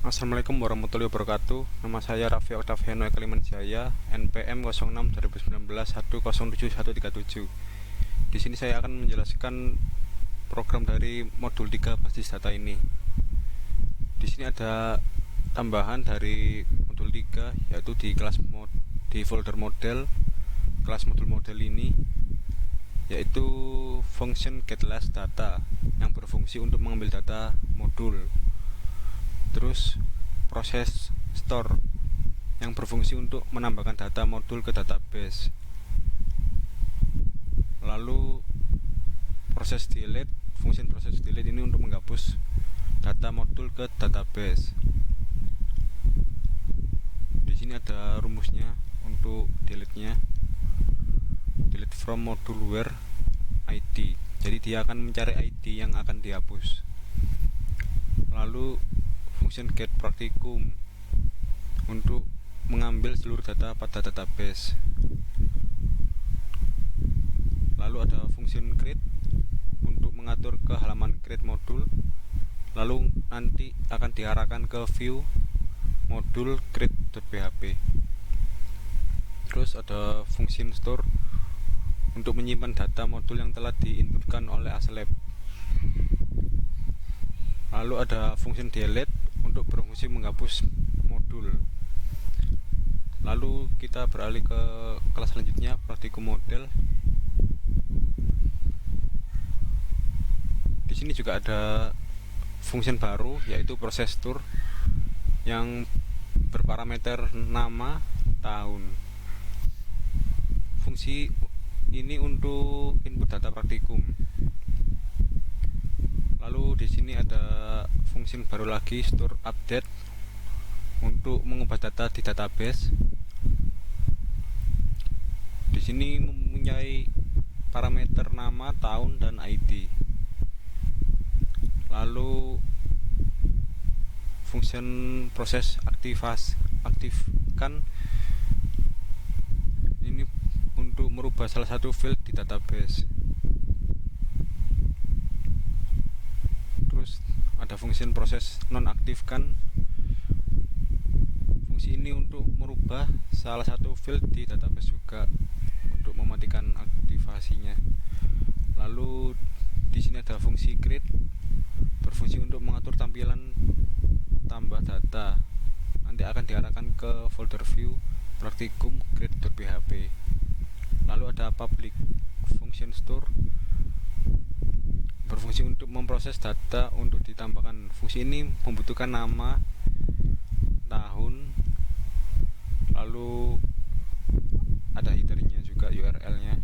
Assalamualaikum warahmatullahi wabarakatuh. Nama saya Raffi Octaviano Ekaliman Jaya, NPM 06 2019 107137. Di sini saya akan menjelaskan program dari modul 3 basis data ini. Di sini ada tambahan dari modul 3, yaitu di folder model kelas modul ini, yaitu function getLastData yang berfungsi untuk mengambil data modul. Terus proses store yang berfungsi untuk menambahkan data modul ke database. Lalu proses delete, fungsi proses delete ini untuk menghapus data modul ke database. Di sini ada rumusnya untuk delete-nya. Delete from module where ID. Jadi dia akan mencari ID yang akan dihapus. Lalu function get practicum untuk mengambil seluruh data pada database. Lalu ada function create untuk mengatur ke halaman create modul. Lalu nanti akan diarahkan ke view modul create.php. Terus ada function store untuk menyimpan data modul yang telah diinputkan oleh ASLab. Lalu ada function delete untuk berfungsi menghapus modul. Lalu kita beralih ke kelas selanjutnya, praktikum model. Di sini juga ada function baru, yaitu proses store yang berparameter nama, tahun. Fungsi ini untuk input data praktikum. Lalu di sini ada fungsi baru lagi, store update, untuk mengubah data di database. Di sini mempunyai parameter nama, tahun, dan ID. Lalu fungsi proses aktifkan ini untuk merubah salah satu field di database. Terus ada fungsi proses nonaktifkan. Fungsi ini untuk merubah salah satu field di database juga, untuk mematikan aktivasinya. Lalu di sini ada fungsi create, berfungsi untuk mengatur tampilan tambah data. Nanti akan diarahkan ke folder view praktikum create.php. Lalu ada public function store, berfungsi untuk memproses data untuk ditambahkan. Fungsi ini membutuhkan nama, tahun, lalu ada headernya juga, URL-nya.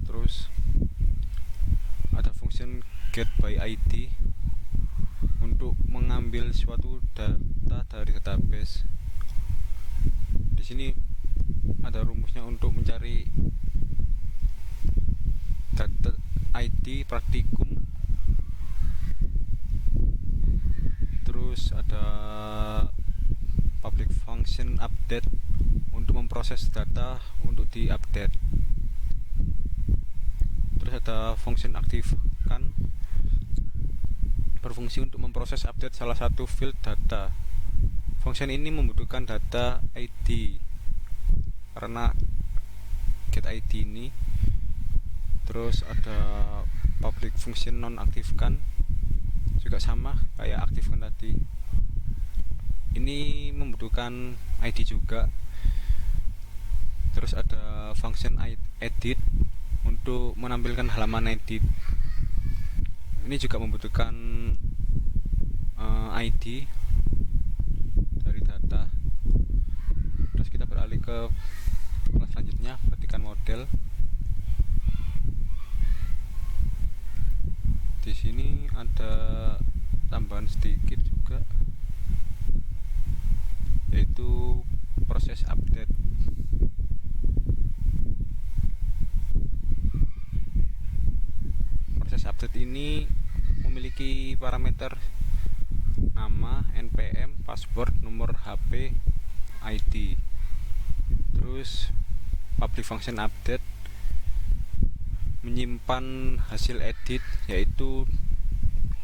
Terus ada fungsi get by ID untuk mengambil suatu data dari database. Di sini ada rumusnya untuk mencari data ID praktikum. Terus ada public function update untuk memproses data untuk diupdate. Terus ada function aktifkan, berfungsi untuk memproses update salah satu field data. Function ini membutuhkan data ID karena get ID ini. Terus ada public function nonaktifkan, juga sama kayak aktifkan tadi. Ini membutuhkan ID juga. Terus ada function edit untuk menampilkan halaman edit. Ini juga membutuhkan ID dari data. Terus kita beralih ke kelas selanjutnya, praktikan model. Di sini ada tambahan sedikit juga, yaitu proses update. Proses update ini memiliki parameter nama, NPM, password, nomor HP, ID. Terus public function update menyimpan hasil edit, yaitu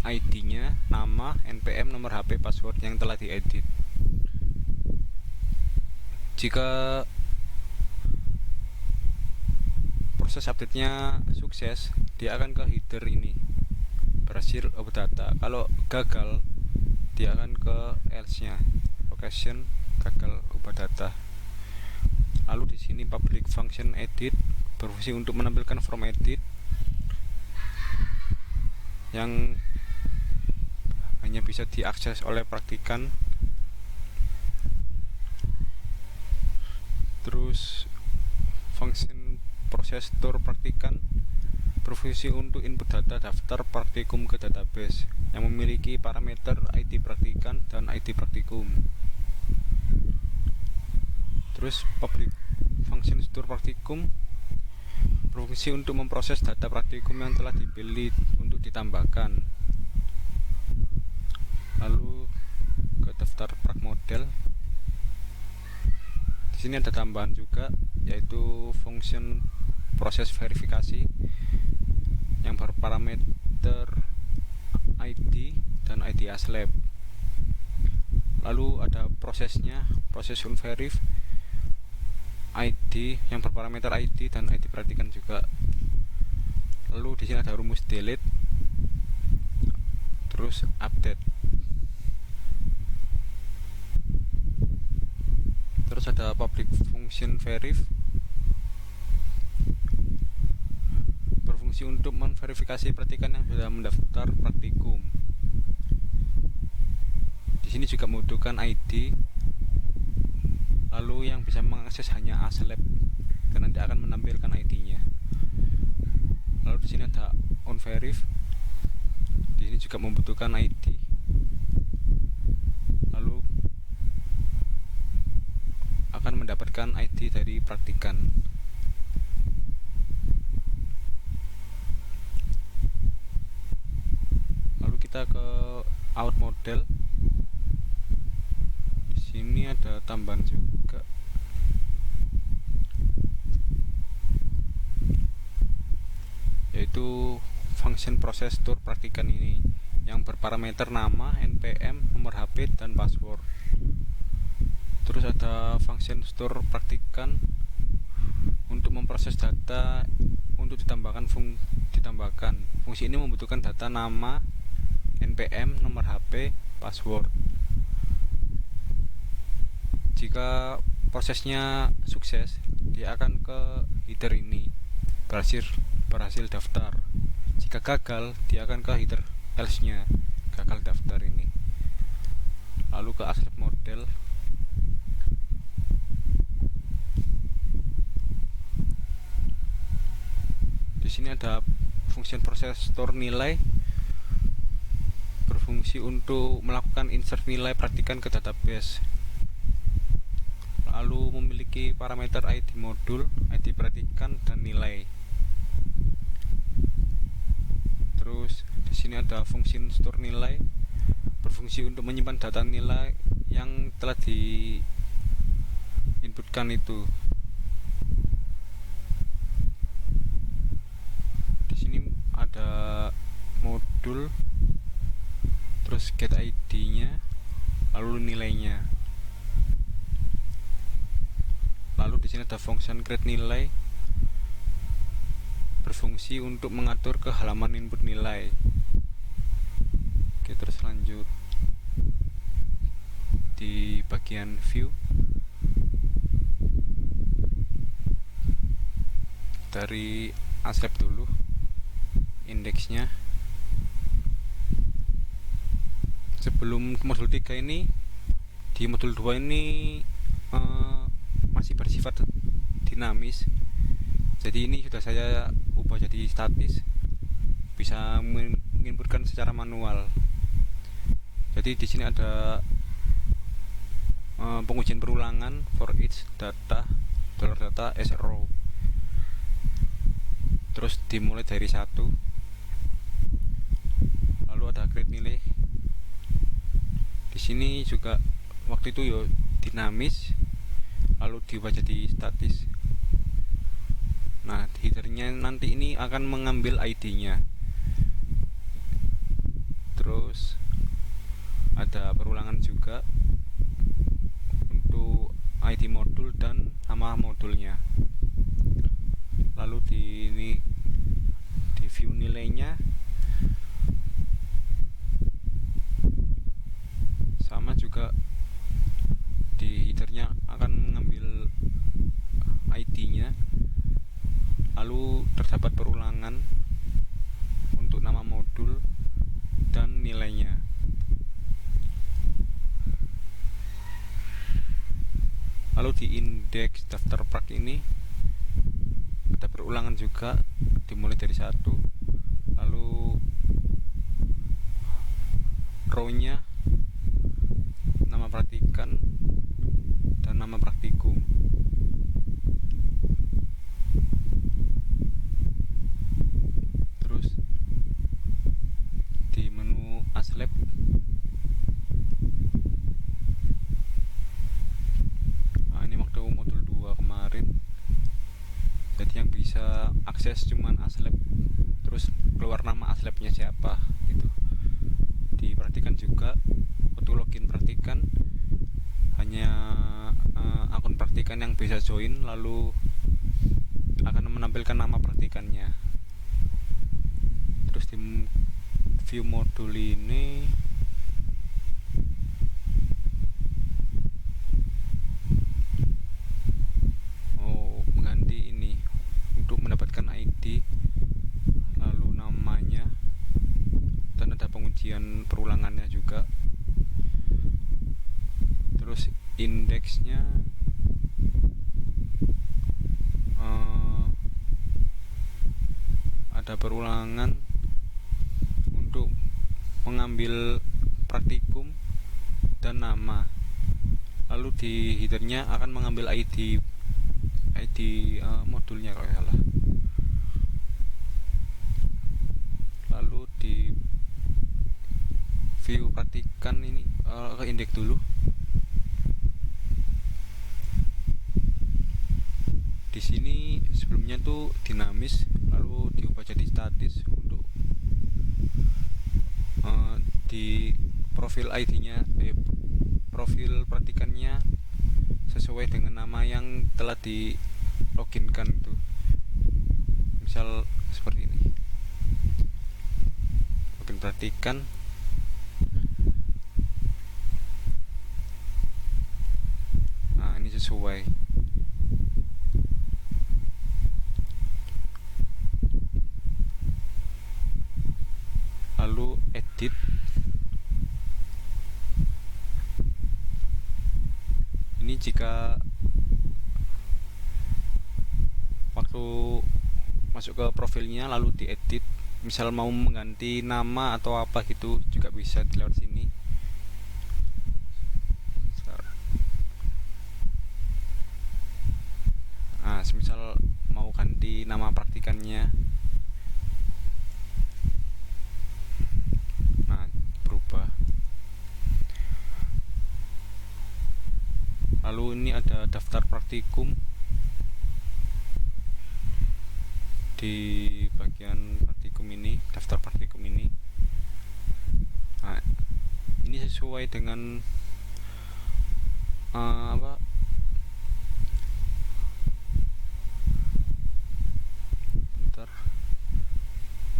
ID-nya, nama, NPM, nomor HP, password yang telah diedit. Jika proses update-nya sukses, dia akan ke header ini, berhasil update data. Kalau gagal, dia akan ke else-nya, location gagal ubah data. Lalu di sini public function edit berfungsi untuk menampilkan form edit yang hanya bisa diakses oleh praktikan. Terus function proses store praktikan berfungsi untuk input data daftar praktikum ke database yang memiliki parameter ID praktikan dan ID praktikum. Terus public function store praktikum berfungsi untuk memproses data praktikum yang telah dipilih untuk ditambahkan. Lalu ke daftar prak model. Di sini ada tambahan juga, yaitu function proses verifikasi yang berparameter ID dan ID aslab. Lalu ada prosesnya, proses unverif ID yang berparameter ID dan ID praktikan juga. Lalu di sini ada rumus delete, terus update, terus ada public function verif berfungsi untuk memverifikasi praktikan yang sudah mendaftar praktikum. Di sini juga membutuhkan ID, lalu yang bisa mengakses hanya aslab dan nanti akan menampilkan ID-nya. Lalu di sini ada onverif. Di sini juga membutuhkan ID. Lalu akan mendapatkan ID dari praktikan. Lalu kita ke out model. Di sini ada tambahan juga. Yaitu function proses store praktikan ini yang berparameter nama, NPM, nomor HP, dan password. Terus ada function store praktikan untuk memproses data untuk ditambahkan fungsi ini membutuhkan data nama, NPM, nomor HP, password. Jika prosesnya sukses, dia akan ke header ini, berhasil daftar. Jika gagal, dia akan ke header else-nya, gagal daftar ini. Lalu ke aslab model. Di sini ada fungsi proses store nilai berfungsi untuk melakukan insert nilai praktikan ke database. Lalu memiliki parameter ID modul, ID praktikan, dan nilai. Terus di sini ada fungsi store nilai berfungsi untuk menyimpan data nilai yang telah diinputkan itu. Di sini ada modul, terus get ID-nya, lalu nilainya. Lalu di sini ada function create nilai berfungsi untuk mengatur ke halaman input nilai. Oke, terus lanjut di bagian view. Dari aslab dulu indeksnya. Sebelum modul 3 ini, di modul 2 ini masih bersifat dinamis. Jadi ini sudah saya ubah jadi statis, bisa menginputkan secara manual. Jadi di sini ada pengujian perulangan for each data $data as row. Terus dimulai dari 1. Lalu ada create nilai. Di sini juga waktu itu yo dinamis, lalu diubah jadi statis. Nah, headernya nanti ini akan mengambil ID-nya. terus ada perulangan juga untuk ID modul dan nama modulnya. Lalu di view nilainya sama juga, di headernya akan mengambil ID-nya, lalu terdapat perulangan untuk nama modul dan nilainya. Lalu di indeks daftar prak ini ada perulangan juga, dimulai dari 1, lalu row-nya nama praktikan dan nama praktikum. Terus di menu ASLab ini waktu modul 2 kemarin, jadi yang bisa akses cuman ASLab, terus keluar nama ASLabnya siapa gitu. Diperhatikan juga waktu login praktikan hanya akun praktikan yang bisa join, lalu akan menampilkan nama praktikannya. Terus di view modul ini mengganti ini untuk mendapatkan ID, lalu namanya, dan ada pengujian perulangannya juga. Terus indeksnya ada perulangan untuk mengambil praktikum dan nama, lalu di headernya akan mengambil ID modulnya kalau salah. Lalu di view praktikan ini ke indeks dulu. Di sini sebelumnya tuh dinamis, lalu diubah jadi statis untuk di profil ID-nya, profil praktikannya sesuai dengan nama yang telah di loginkan itu. Misal seperti ini, login praktikan, nah ini sesuai. Lalu edit, ini jika waktu masuk ke profilnya lalu diedit, misal mau mengganti nama atau apa gitu juga bisa lewat sini. Nah, misal mau ganti nama praktikannya, nah berubah. Lalu ini ada daftar praktikum. Di bagian praktikum ini, daftar praktikum ini, nah ini sesuai dengan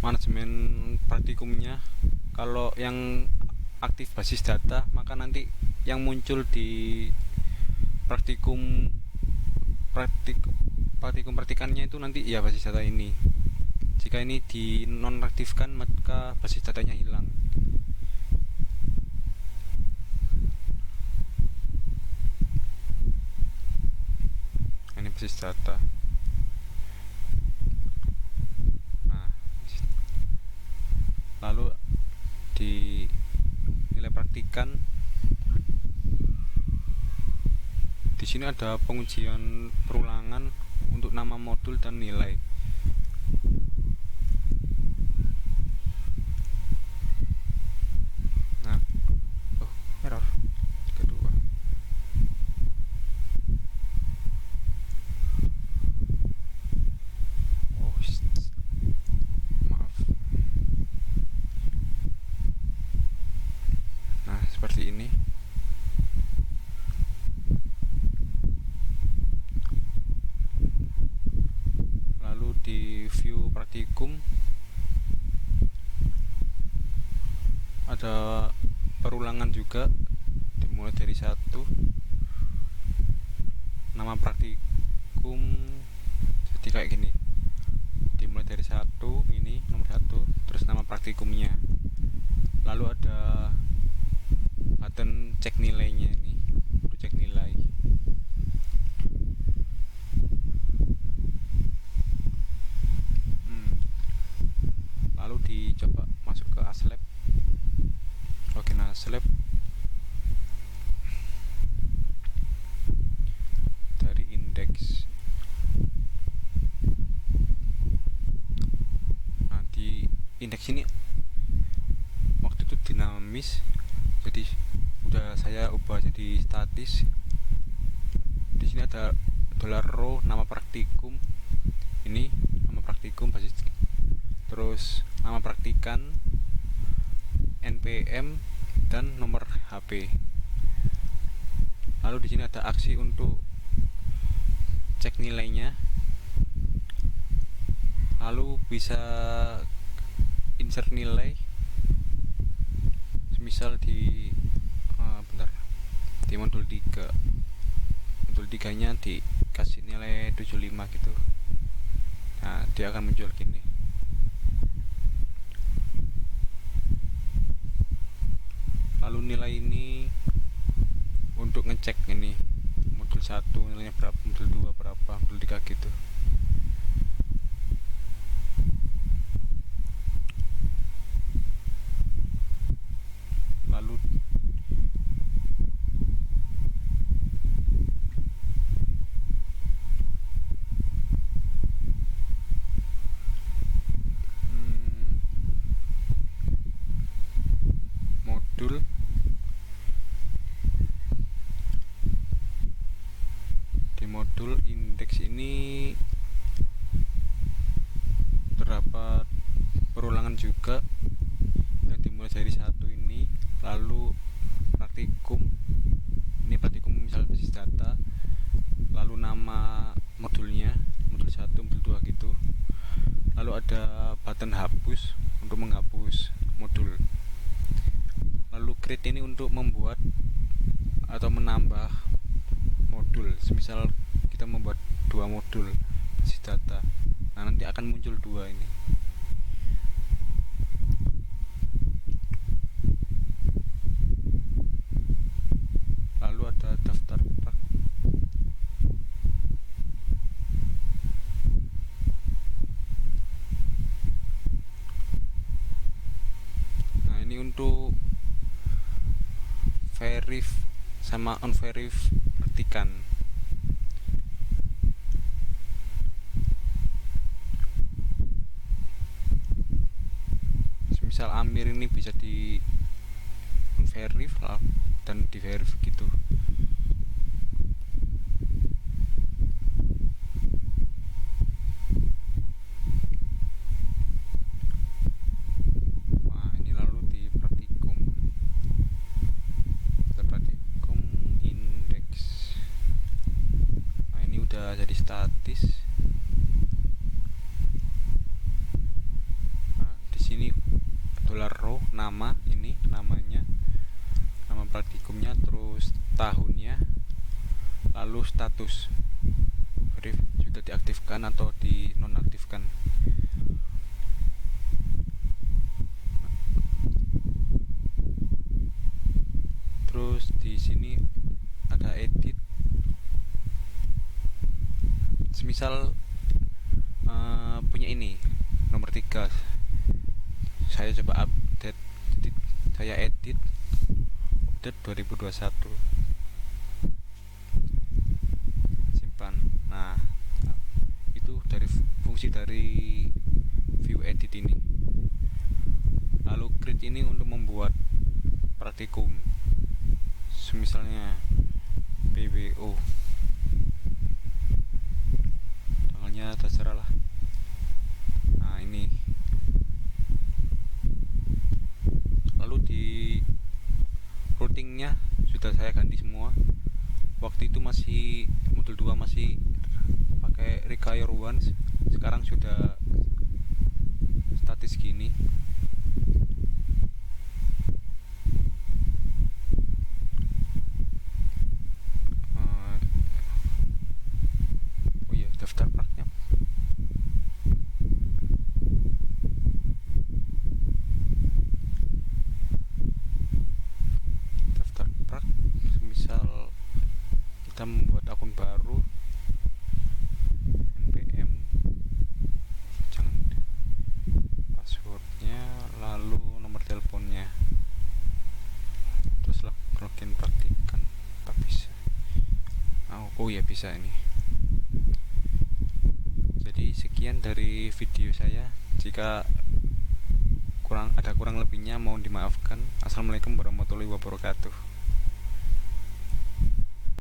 manajemen praktikumnya. Kalau yang aktif basis data, maka nanti yang muncul di praktikum praktikannya itu nanti ya basis data ini. Jika ini di nonaktifkan, maka basis datanya hilang. Ini basis data. Nah, lalu di nilai praktikan, di sini ada pengujian perulangan untuk nama modul dan nilai. Nah, error kedua. Maaf. ada perulangan juga, dimulai dari satu. Nama praktikum jadi kayak gini, dimulai dari satu, ini nomor satu, terus nama praktikumnya, lalu ada button cek nilainya, ini untuk cek nilai. Lalu dicoba masuk ke Aslab, login Aslab. Dari indeks, nah di indeks ini waktu itu dinamis, jadi udah saya ubah jadi statis. Di sini ada $row nama praktikum, ini nama praktikum basis, terus nama praktikan, NPM, dan nomor HP. Lalu di sini ada aksi untuk cek nilainya, lalu bisa insert nilai, misal di di modul 3, modul 3 nya dikasih nilai 75 gitu. Nah dia akan muncul gini. Lalu nilai ini untuk ngecek ini modul 1 nilainya berapa, modul 2 berapa, modul 3 gitu. Lalu modul di modul indeks ini terdapat perulangan juga yang dimulai dari satu ini. Lalu praktikum, ini praktikum misal basis data, lalu nama modulnya, modul 1, modul 2 gitu. Lalu ada button hapus untuk menghapus modul. Lalu create ini untuk membuat atau menambah modul, semisal kita membuat 2 modul basis data, nah nanti akan muncul 2 ini. Lalu ada daftar nah ini untuk verif sama unverif praktikan. Misal Amir ini bisa di unverif dan di verif gitu. Nah ini lalu di praktikum, ada praktikum indeks. Nah ini udah jadi statis. Nah di sini $row nama, ini namanya, nama praktikumnya, terus tahunnya, lalu status verif sudah diaktifkan atau dinonaktifkan. Terus di sini ada edit, semisal punya ini nomor 3, saya coba update, saya edit update 2021, simpan. Nah itu dari fungsi dari view edit ini. Lalu create ini untuk membuat praktikum, misalnya PBO, tanggalnya terserah lah. Nah ini lalu di routingnya sudah saya ganti semua. Waktu itu masih modul 2 masih pakai require once, sekarang sudah statis gini. Oh ya, bisa ini. Jadi sekian dari video saya. Jika kurang lebihnya mohon dimaafkan. Assalamualaikum warahmatullahi wabarakatuh.